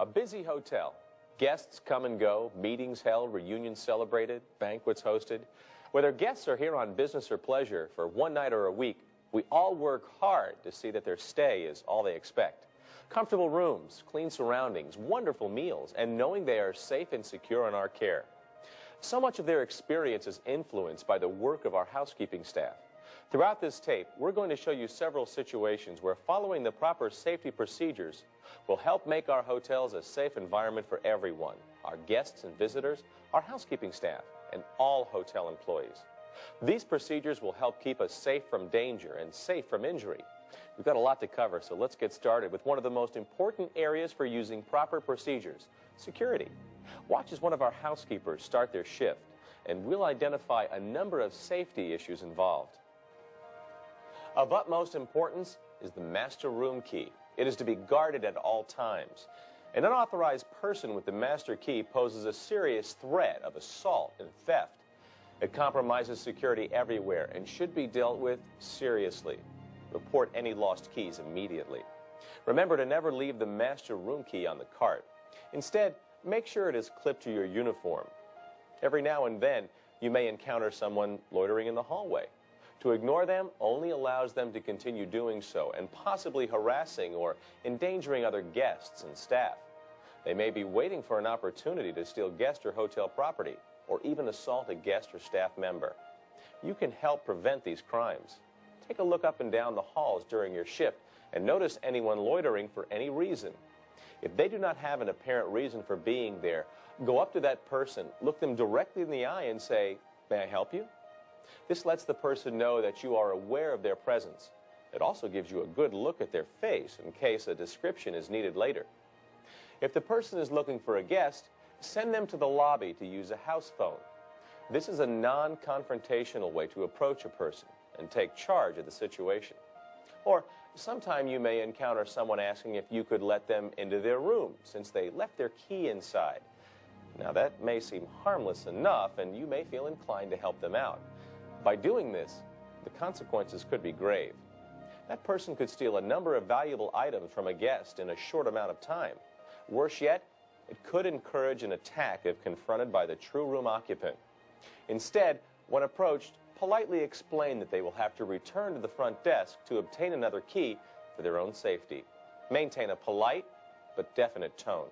A busy hotel. Guests come and go, meetings held, reunions celebrated, banquets hosted. Whether guests are here on business or pleasure for one night or a week, we all work hard to see that their stay is all they expect. Comfortable rooms, clean surroundings, wonderful meals, and knowing they are safe and secure in our care. So much of their experience is influenced by the work of our housekeeping staff. Throughout this tape, we're going to show you several situations where following the proper safety procedures will help make our hotels a safe environment for everyone, our guests and visitors, our housekeeping staff, and all hotel employees. These procedures will help keep us safe from danger and safe from injury. We've got a lot to cover, so let's get started with one of the most important areas for using proper procedures, security. Watch as one of our housekeepers start their shift, and we'll identify a number of safety issues involved. Of utmost importance is the master room key. It is to be guarded at all times. An unauthorized person with the master key poses a serious threat of assault and theft. It compromises security everywhere and should be dealt with seriously. Report any lost keys immediately. Remember to never leave the master room key on the cart. Instead, make sure it is clipped to your uniform. Every now and then, you may encounter someone loitering in the hallway. To ignore them only allows them to continue doing so and possibly harassing or endangering other guests and staff. They may be waiting for an opportunity to steal guest or hotel property or even assault a guest or staff member. You can help prevent these crimes. Take a look up and down the halls during your shift and notice anyone loitering for any reason. If they do not have an apparent reason for being there, go up to that person, look them directly in the eye and say, "May I help you?" This lets the person know that you are aware of their presence. It also gives you a good look at their face in case a description is needed later. If the person is looking for a guest, send them to the lobby to use a house phone. This is a non-confrontational way to approach a person and take charge of the situation. Or sometime you may encounter someone asking if you could let them into their room since they left their key inside. Now that may seem harmless enough and you may feel inclined to help them out. By doing this, the consequences could be grave. That person could steal a number of valuable items from a guest in a short amount of time. Worse yet, it could encourage an attack if confronted by the true room occupant. Instead, when approached, politely explain that they will have to return to the front desk to obtain another key for their own safety. Maintain a polite but definite tone.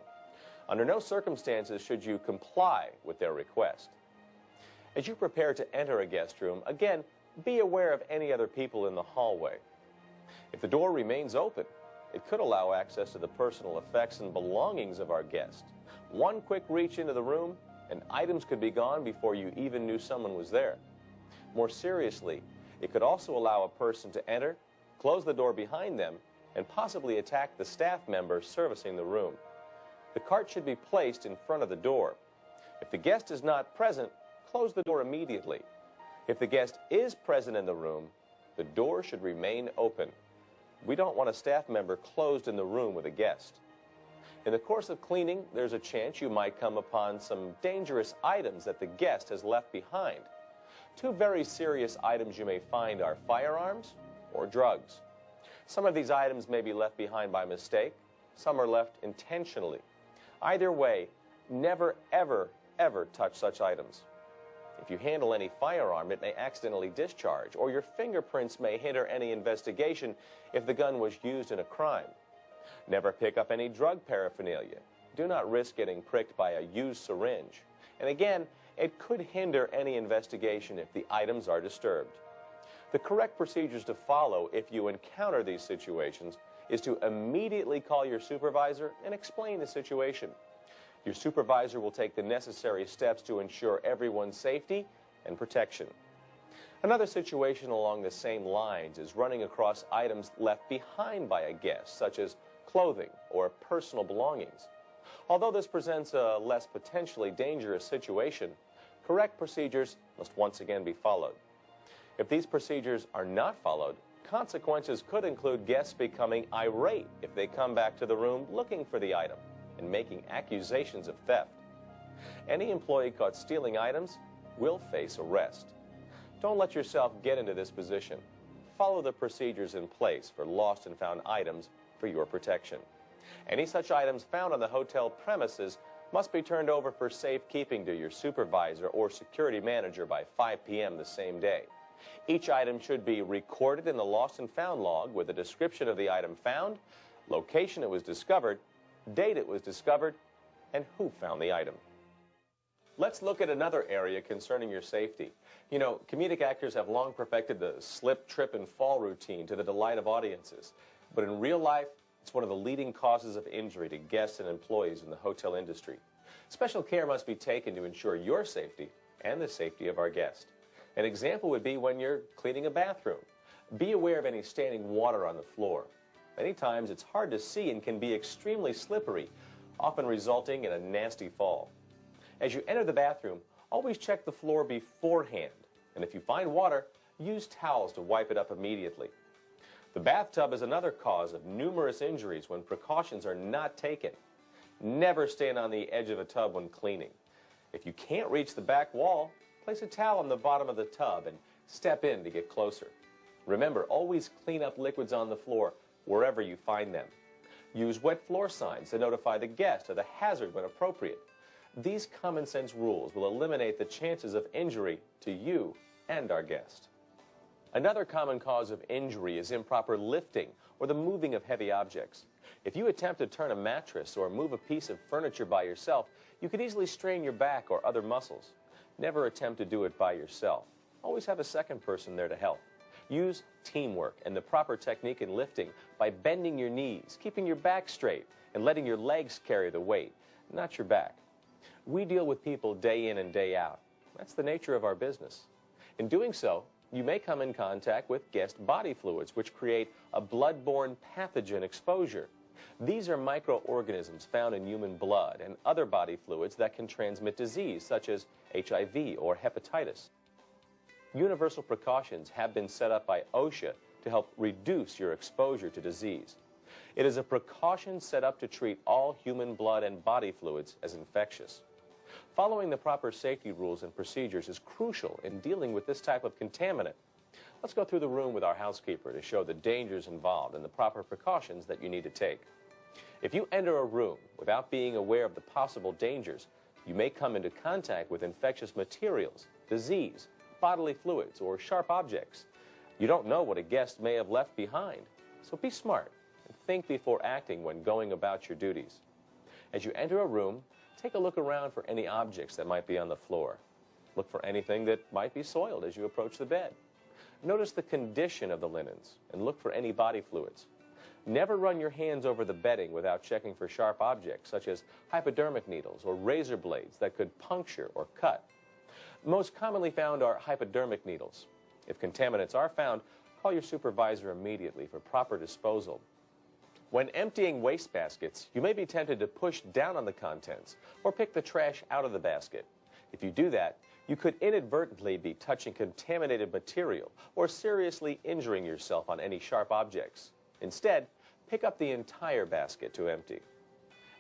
Under no circumstances should you comply with their request. As you prepare to enter a guest room, again, be aware of any other people in the hallway. If the door remains open, it could allow access to the personal effects and belongings of our guest. One quick reach into the room, and items could be gone before you even knew someone was there. More seriously, it could also allow a person to enter, close the door behind them, and possibly attack the staff member servicing the room. The cart should be placed in front of the door. If the guest is not present, close the door immediately. If the guest is present in the room, the door should remain open. We don't want a staff member closed in the room with a guest. In the course of cleaning, there's a chance you might come upon some dangerous items that the guest has left behind. Two very serious items you may find are firearms or drugs. Some of these items may be left behind by mistake. Some are left intentionally. Either way, never, ever, ever touch such items. If you handle any firearm, it may accidentally discharge, or your fingerprints may hinder any investigation if the gun was used in a crime. Never pick up any drug paraphernalia. Do not risk getting pricked by a used syringe. And again, it could hinder any investigation if the items are disturbed. The correct procedures to follow if you encounter these situations is to immediately call your supervisor and explain the situation. Your supervisor will take the necessary steps to ensure everyone's safety and protection. Another situation along the same lines is running across items left behind by a guest, such as clothing or personal belongings. Although this presents a less potentially dangerous situation, correct procedures must once again be followed. If these procedures are not followed, consequences could include guests becoming irate if they come back to the room looking for the item and making accusations of theft. Any employee caught stealing items will face arrest. Don't let yourself get into this position. Follow the procedures in place for lost and found items for your protection. Any such items found on the hotel premises must be turned over for safekeeping to your supervisor or security manager by 5 p.m. the same day. Each item should be recorded in the lost and found log with a description of the item found, location it was discovered, date it was discovered, and who found the item. Let's look at another area concerning your safety. You know, comedic actors have long perfected the slip, trip, and fall routine to the delight of audiences. But in real life, it's one of the leading causes of injury to guests and employees in the hotel industry. Special care must be taken to ensure your safety and the safety of our guests. An example would be when you're cleaning a bathroom. Be aware of any standing water on the floor. Many times it's hard to see and can be extremely slippery, often resulting in a nasty fall. As you enter the bathroom, always check the floor beforehand, and if you find water, use towels to wipe it up immediately. The bathtub is another cause of numerous injuries when precautions are not taken. Never stand on the edge of a tub when cleaning. If you can't reach the back wall, place a towel on the bottom of the tub and step in to get closer. Remember, always clean up liquids on the floor wherever you find them. Use wet floor signs to notify the guest of the hazard when appropriate. These common sense rules will eliminate the chances of injury to you and our guest. Another common cause of injury is improper lifting or the moving of heavy objects. If you attempt to turn a mattress or move a piece of furniture by yourself, you could easily strain your back or other muscles. Never attempt to do it by yourself. Always have a second person there to help. Use teamwork and the proper technique in lifting by bending your knees, keeping your back straight, and letting your legs carry the weight, not your back. We deal with people day in and day out. That's the nature of our business. In doing so, you may come in contact with guest body fluids, which create a blood-borne pathogen exposure. These are microorganisms found in human blood and other body fluids that can transmit disease, such as HIV or hepatitis. Universal precautions have been set up by OSHA to help reduce your exposure to disease. It is a precaution set up to treat all human blood and body fluids as infectious. Following the proper safety rules and procedures is crucial in dealing with this type of contaminant. Let's go through the room with our housekeeper to show the dangers involved and the proper precautions that you need to take. If you enter a room without being aware of the possible dangers, you may come into contact with infectious materials, disease, bodily fluids, or sharp objects. You don't know what a guest may have left behind, so be smart and think before acting when going about your duties. As you enter a room, take a look around for any objects that might be on the floor. Look for anything that might be soiled as you approach the bed. Notice the condition of the linens and look for any body fluids. Never run your hands over the bedding without checking for sharp objects such as hypodermic needles or razor blades that could puncture or cut. Most commonly found are hypodermic needles. If contaminants are found, call your supervisor immediately for proper disposal. When emptying waste baskets, you may be tempted to push down on the contents or pick the trash out of the basket. If you do that, you could inadvertently be touching contaminated material or seriously injuring yourself on any sharp objects. Instead, pick up the entire basket to empty.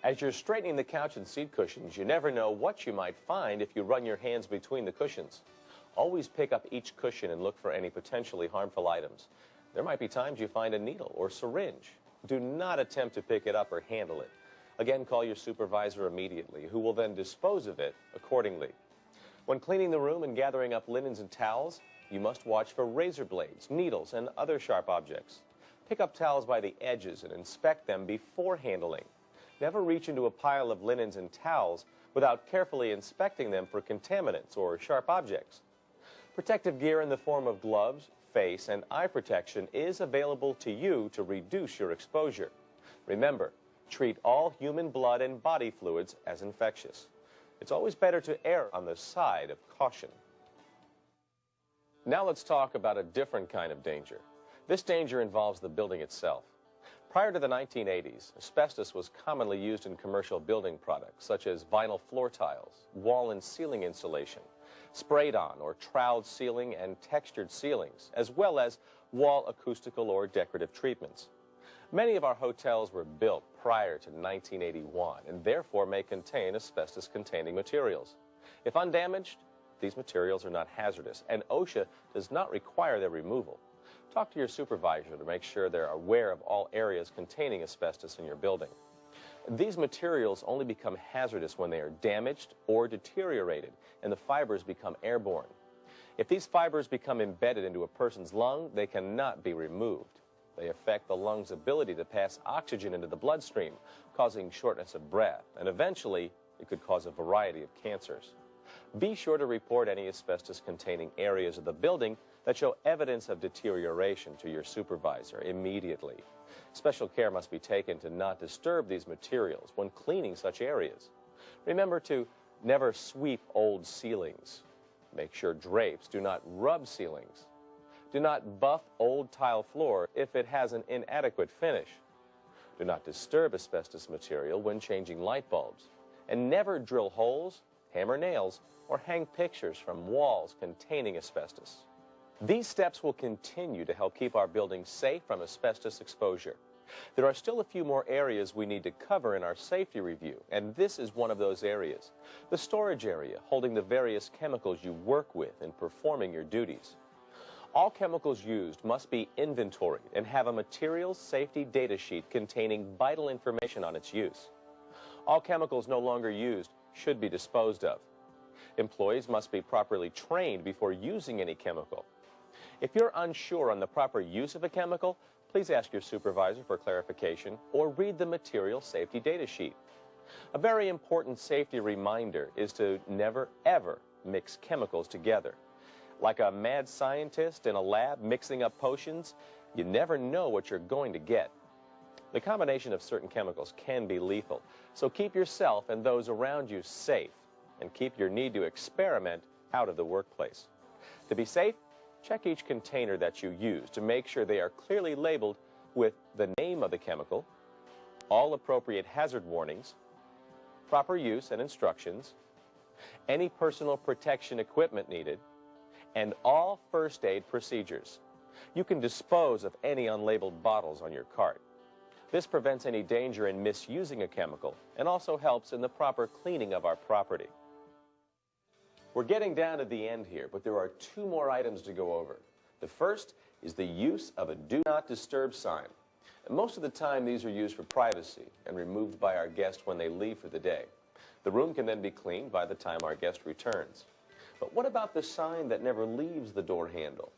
As you're straightening the couch and seat cushions, you never know what you might find if you run your hands between the cushions. Always pick up each cushion and look for any potentially harmful items. There might be times you find a needle or syringe. Do not attempt to pick it up or handle it. Again, call your supervisor immediately, who will then dispose of it accordingly. When cleaning the room and gathering up linens and towels, you must watch for razor blades, needles, and other sharp objects. Pick up towels by the edges and inspect them before handling. Never reach into a pile of linens and towels without carefully inspecting them for contaminants or sharp objects. Protective gear in the form of gloves, face, and eye protection is available to you to reduce your exposure. Remember, treat all human blood and body fluids as infectious. It's always better to err on the side of caution. Now let's talk about a different kind of danger. This danger involves the building itself. Prior to the 1980s, asbestos was commonly used in commercial building products such as vinyl floor tiles, wall and ceiling insulation, sprayed-on or troweled ceiling and textured ceilings, as well as wall acoustical or decorative treatments. Many of our hotels were built prior to 1981 and therefore may contain asbestos-containing materials. If undamaged, these materials are not hazardous, and OSHA does not require their removal. Talk to your supervisor to make sure they're aware of all areas containing asbestos in your building. These materials only become hazardous when they are damaged or deteriorated and the fibers become airborne. If these fibers become embedded into a person's lung, they cannot be removed. They affect the lung's ability to pass oxygen into the bloodstream, causing shortness of breath, and eventually it could cause a variety of cancers. Be sure to report any asbestos-containing areas of the building that show evidence of deterioration to your supervisor immediately. Special care must be taken to not disturb these materials when cleaning such areas. Remember to never sweep old ceilings. Make sure drapes do not rub ceilings. Do not buff old tile floor if it has an inadequate finish. Do not disturb asbestos material when changing light bulbs. And never drill holes, hammer nails, or hang pictures from walls containing asbestos. These steps will continue to help keep our buildings safe from asbestos exposure. There are still a few more areas we need to cover in our safety review, and this is one of those areas. The storage area, holding the various chemicals you work with in performing your duties. All chemicals used must be inventoried and have a materials safety data sheet containing vital information on its use. All chemicals no longer used should be disposed of. Employees must be properly trained before using any chemical. If you're unsure on the proper use of a chemical, please ask your supervisor for clarification or read the material safety data sheet. A very important safety reminder is to never, ever mix chemicals together. Like a mad scientist in a lab mixing up potions, you never know what you're going to get. The combination of certain chemicals can be lethal, so keep yourself and those around you safe and keep your need to experiment out of the workplace. To be safe, check each container that you use to make sure they are clearly labeled with the name of the chemical, all appropriate hazard warnings, proper use and instructions, any personal protection equipment needed, and all first aid procedures. You can dispose of any unlabeled bottles on your cart. This prevents any danger in misusing a chemical and also helps in the proper cleaning of our property. We're getting down to the end here, but there are two more items to go over. The first is the use of a do not disturb sign. And most of the time these are used for privacy and removed by our guest when they leave for the day. The room can then be cleaned by the time our guest returns. But what about the sign that never leaves the door handle?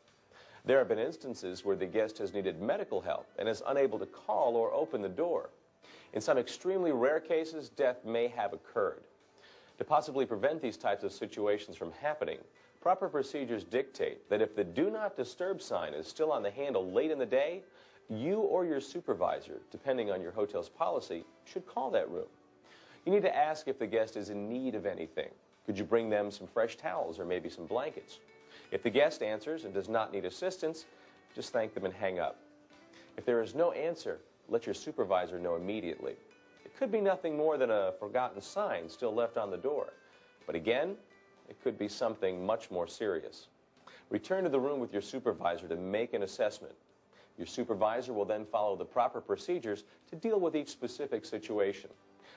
There have been instances where the guest has needed medical help and is unable to call or open the door. In some extremely rare cases, death may have occurred. To possibly prevent these types of situations from happening, proper procedures dictate that if the do not disturb sign is still on the handle late in the day, you or your supervisor, depending on your hotel's policy, should call that room. You need to ask if the guest is in need of anything. Could you bring them some fresh towels or maybe some blankets? If the guest answers and does not need assistance, just thank them and hang up. If there is no answer, let your supervisor know immediately. It could be nothing more than a forgotten sign still left on the door. But again, it could be something much more serious. Return to the room with your supervisor to make an assessment. Your supervisor will then follow the proper procedures to deal with each specific situation.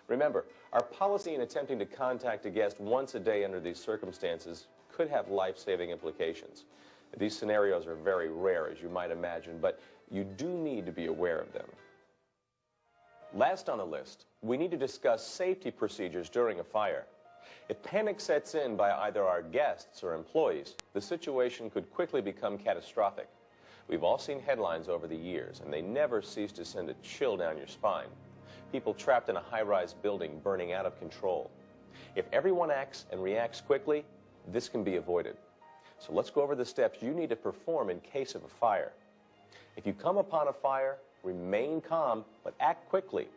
Remember, our policy in attempting to contact a guest once a day under these circumstances could have life-saving implications. These scenarios are very rare, as you might imagine, but you do need to be aware of them. Last on the list, we need to discuss safety procedures during a fire. If panic sets in by either our guests or employees, the situation could quickly become catastrophic. We've all seen headlines over the years, and they never cease to send a chill down your spine. People trapped in a high-rise building burning out of control. If everyone acts and reacts quickly, this can be avoided. So let's go over the steps you need to perform in case of a fire. If you come upon a fire, remain calm, but act quickly.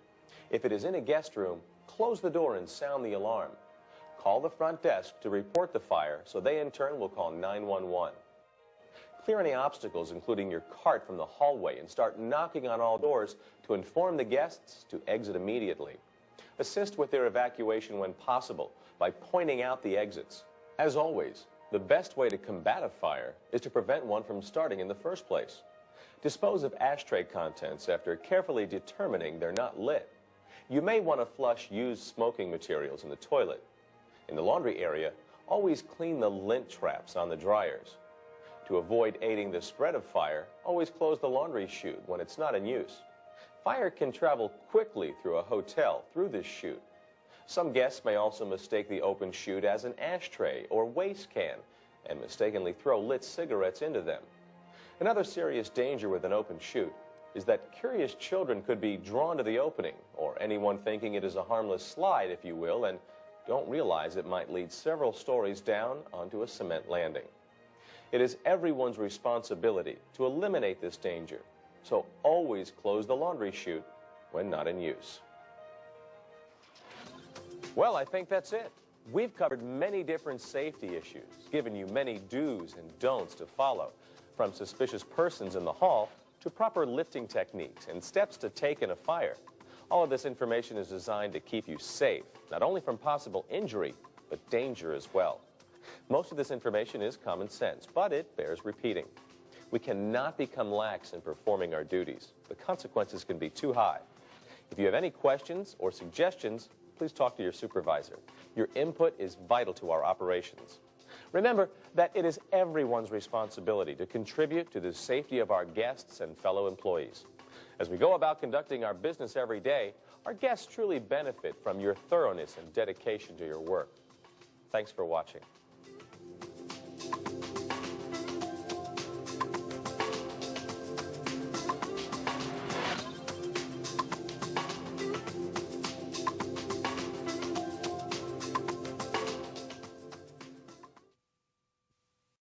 If it is in a guest room, close the door and sound the alarm. Call the front desk to report the fire, so they in turn will call 911. Clear any obstacles, including your cart, from the hallway and start knocking on all doors to inform the guests to exit immediately. Assist with their evacuation when possible by pointing out the exits. As always, the best way to combat a fire is to prevent one from starting in the first place. Dispose of ashtray contents after carefully determining they're not lit. You may want to flush used smoking materials in the toilet. In the laundry area, always clean the lint traps on the dryers. To avoid aiding the spread of fire, always close the laundry chute when it's not in use. Fire can travel quickly through a hotel through this chute. Some guests may also mistake the open chute as an ashtray or waste can and mistakenly throw lit cigarettes into them. Another serious danger with an open chute is that curious children could be drawn to the opening, or anyone thinking it is a harmless slide, if you will, and don't realize it might lead several stories down onto a cement landing. It is everyone's responsibility to eliminate this danger, so always close the laundry chute when not in use. Well, I think that's it. We've covered many different safety issues, given you many do's and don'ts to follow, from suspicious persons in the hall to proper lifting techniques and steps to take in a fire. All of this information is designed to keep you safe, not only from possible injury, but danger as well. Most of this information is common sense, but it bears repeating. We cannot become lax in performing our duties. The consequences can be too high. If you have any questions or suggestions, please talk to your supervisor. Your input is vital to our operations. Remember that it is everyone's responsibility to contribute to the safety of our guests and fellow employees. As we go about conducting our business every day, our guests truly benefit from your thoroughness and dedication to your work. Thanks for watching.